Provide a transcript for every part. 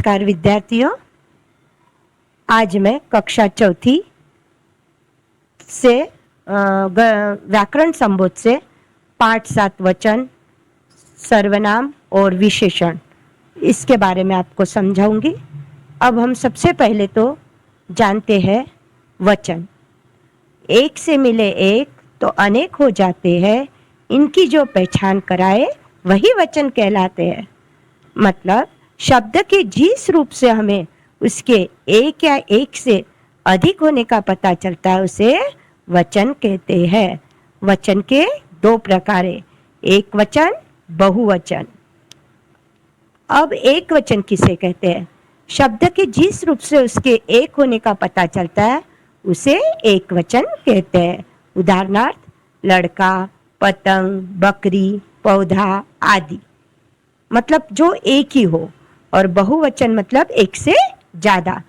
नमस्कार विद्यार्थियों, आज मैं कक्षा चौथी से व्याकरण संबोध से पाठ 7 वचन, सर्वनाम और विशेषण इसके बारे में आपको समझाऊंगी। अब हम सबसे पहले तो जानते हैं वचन। एक से मिले एक तो अनेक हो जाते हैं, इनकी जो पहचान कराए वही वचन कहलाते हैं। मतलब शब्द के जिस रूप से हमें उसके एक या एक से अधिक होने का पता चलता है उसे वचन कहते हैं। वचन के दो प्रकार है, एक वचन, बहुवचन। अब एक वचन किसे कहते हैं? शब्द के जिस रूप से उसके एक होने का पता चलता है उसे एक वचन कहते हैं। उदाहरणार्थ लड़का, पतंग, बकरी, पौधा आदि, मतलब जो एक ही हो। और बहुवचन मतलब एक से ज्यादा,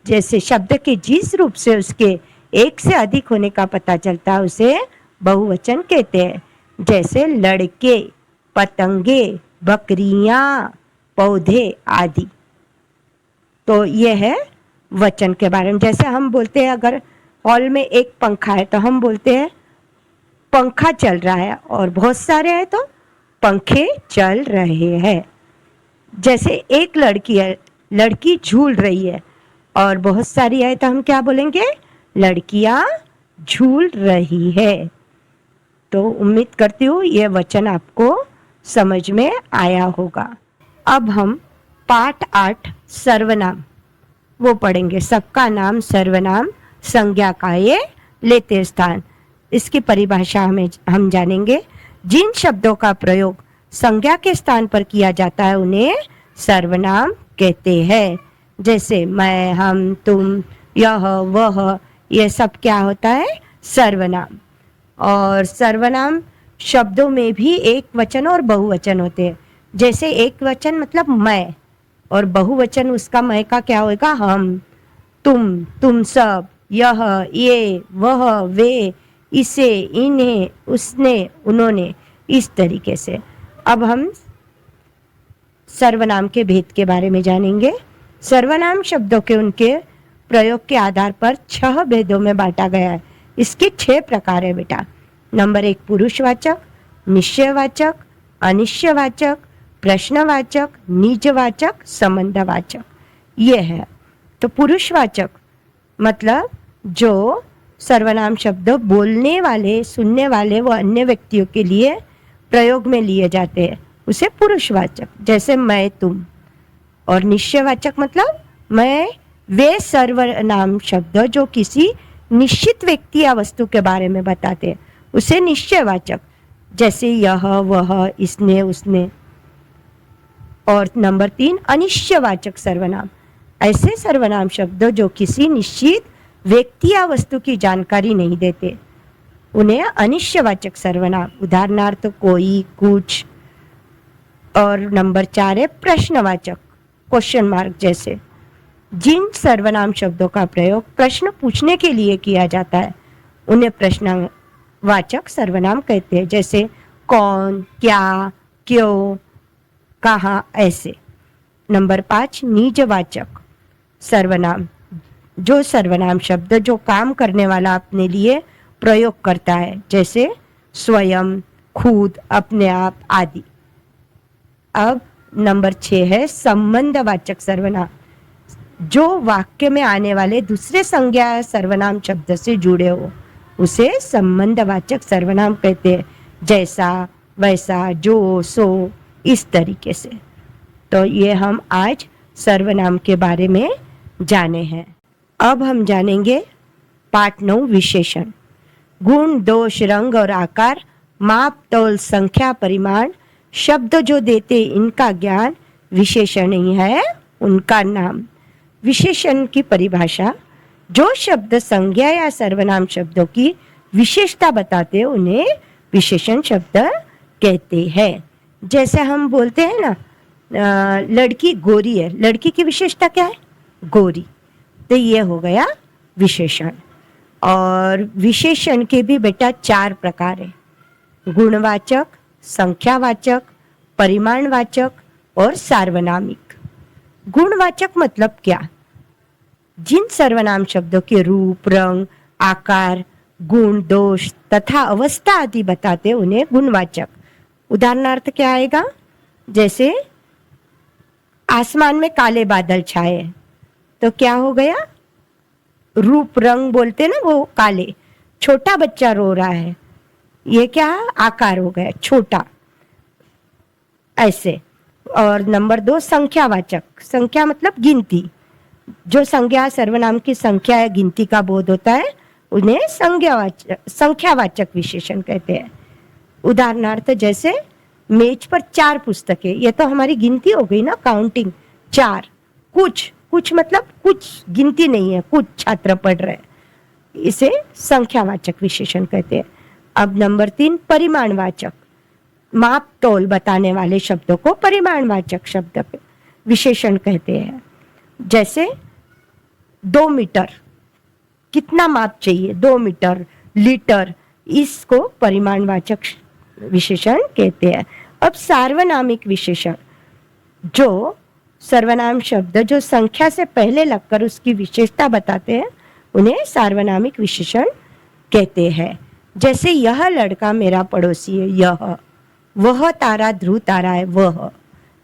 जैसे शब्द के जिस रूप से उसके एक से अधिक होने का पता चलता है उसे बहुवचन कहते हैं। जैसे लड़के, पतंगे, बकरियां, पौधे आदि। तो यह है वचन के बारे में। जैसे हम बोलते हैं अगर हॉल में एक पंखा है तो हम बोलते हैं पंखा चल रहा है, और बहुत सारे हैं तो पंखे चल रहे हैं। जैसे एक लड़की है, लड़की झूल रही है, और बहुत सारी है तो हम क्या बोलेंगे? लड़कियां झूल रही है। तो उम्मीद करती हूँ ये वचन आपको समझ में आया होगा। अब हम पाठ 8 सर्वनाम वो पढ़ेंगे। सबका नाम सर्वनाम, संज्ञा का ये लेते स्थान। इसकी परिभाषा हम जानेंगे। जिन शब्दों का प्रयोग संज्ञा के स्थान पर किया जाता है उन्हें सर्वनाम कहते हैं। जैसे मैं, हम, तुम, यह, वह, यह सब क्या होता है? सर्वनाम। और सर्वनाम शब्दों में भी एक वचन और बहुवचन होते हैं। जैसे एक वचन मतलब मैं, और बहुवचन उसका मैं का क्या होगा? हम, तुम सब, यह, ये, वह, वे, इसे, इन्हें, उसने, उन्होंने, इस तरीके से। अब हम सर्वनाम के भेद के बारे में जानेंगे। सर्वनाम शब्दों के उनके प्रयोग के आधार पर 6 भेदों में बांटा गया है। इसके 6 प्रकार है बेटा। नंबर 1 पुरुषवाचक, निश्चयवाचक, अनिश्चयवाचक, प्रश्नवाचक, निजवाचक, संबंधवाचक। ये है। तो पुरुषवाचक मतलब जो सर्वनाम शब्द बोलने वाले, सुनने वाले व अन्य व्यक्तियों के लिए प्रयोग में लिए जाते हैं उसे पुरुषवाचक, जैसे मैं, तुम। और निश्चयवाचक मतलब मैं, वे सर्वनाम शब्द जो किसी निश्चित व्यक्ति या वस्तु के बारे में बताते हैं उसे निश्चयवाचक, जैसे यह, वह, इसने, उसने। और नंबर 3 अनिश्चयवाचक सर्वनाम, ऐसे सर्वनाम शब्द जो किसी निश्चित व्यक्ति या वस्तु की जानकारी नहीं देते उन्हें अनिश्चयवाचक सर्वनाम। उदाहरणार्थ कोई, कुछ। और नंबर 4 है प्रश्नवाचक, क्वेश्चन मार्क। जैसे जिन सर्वनाम शब्दों का प्रयोग प्रश्न पूछने के लिए किया जाता है उन्हें प्रश्नवाचक सर्वनाम कहते हैं। जैसे कौन, क्या, क्यों, कहाँ, ऐसे। नंबर 5 निजवाचक सर्वनाम, जो सर्वनाम शब्द जो काम करने वाला अपने लिए प्रयोग करता है, जैसे स्वयं, खुद, अपने आप आदि। अब नंबर 6 है संबंधवाचक सर्वनाम, जो वाक्य में आने वाले दूसरे संज्ञा सर्वनाम शब्द से जुड़े हो उसे संबंधवाचक सर्वनाम कहते हैं। जैसा, वैसा, जो, सो, इस तरीके से। तो ये हम आज सर्वनाम के बारे में जाने हैं। अब हम जानेंगे पाठ 9 विशेषण। गुण, दोष, रंग और आकार, माप, तौल, संख्या, परिमाण, शब्द जो देते इनका ज्ञान, विशेषण ही है उनका नाम। विशेषण की परिभाषा, जो शब्द संज्ञा या सर्वनाम शब्दों की विशेषता बताते हैं उन्हें विशेषण शब्द कहते हैं। जैसे हम बोलते हैं ना, लड़की गोरी है, लड़की की विशेषता क्या है? गोरी। तो ये हो गया विशेषण। और विशेषण के भी बेटा 4 प्रकार है, गुणवाचक, संख्यावाचक, परिमाणवाचक और सार्वनामिक। गुणवाचक मतलब क्या? जिन सर्वनाम शब्दों के रूप, रंग, आकार, गुण, दोष तथा अवस्था आदि बताते उन्हें गुणवाचक। उदाहरणार्थ क्या आएगा? जैसे आसमान में काले बादल छाए, तो क्या हो गया? रूप रंग बोलते ना वो काले। छोटा बच्चा रो रहा है, ये क्या आकार हो गया छोटा, ऐसे। और नंबर 2 संख्यावाचक। संख्या मतलब गिनती। जो संज्ञा सर्वनाम की संख्या या गिनती का बोध होता है उन्हें संख्यावाचक विशेषण कहते हैं। उदाहरणार्थ जैसे मेज पर 4 पुस्तकें, ये तो हमारी गिनती हो गई ना, काउंटिंग 4। कुछ मतलब कुछ गिनती नहीं है, कुछ छात्र पढ़ रहे हैं, इसे संख्यावाचक विशेषण कहते हैं। अब नंबर 3 परिमाणवाचक। माप तोल बताने वाले शब्दों को परिमाणवाचक शब्द विशेषण कहते हैं। जैसे 2 मीटर, कितना माप चाहिए, 2 मीटर, लीटर, इसको परिमाणवाचक विशेषण कहते हैं। अब सार्वनामिक विशेषण, जो सर्वनाम शब्द जो संख्या से पहले लगकर उसकी विशेषता बताते हैं उन्हें सार्वनामिक विशेषण कहते हैं। जैसे यह लड़का मेरा पड़ोसी है, यह, वह तारा ध्रुव तारा है, वह,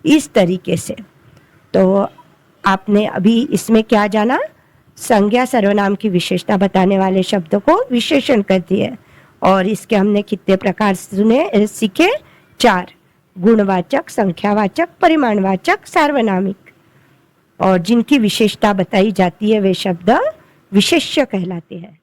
इस तरीके से। तो आपने अभी इसमें क्या जाना? संज्ञा सर्वनाम की विशेषता बताने वाले शब्दों को विशेषण कहती है। और इसके हमने कितने प्रकार सीखे? 4। गुणवाचक, संख्यावाचक, परिमाणवाचक, सार्वनामिक। और जिनकी विशेषता बताई जाती है वे शब्द विशेष्य कहलाते हैं।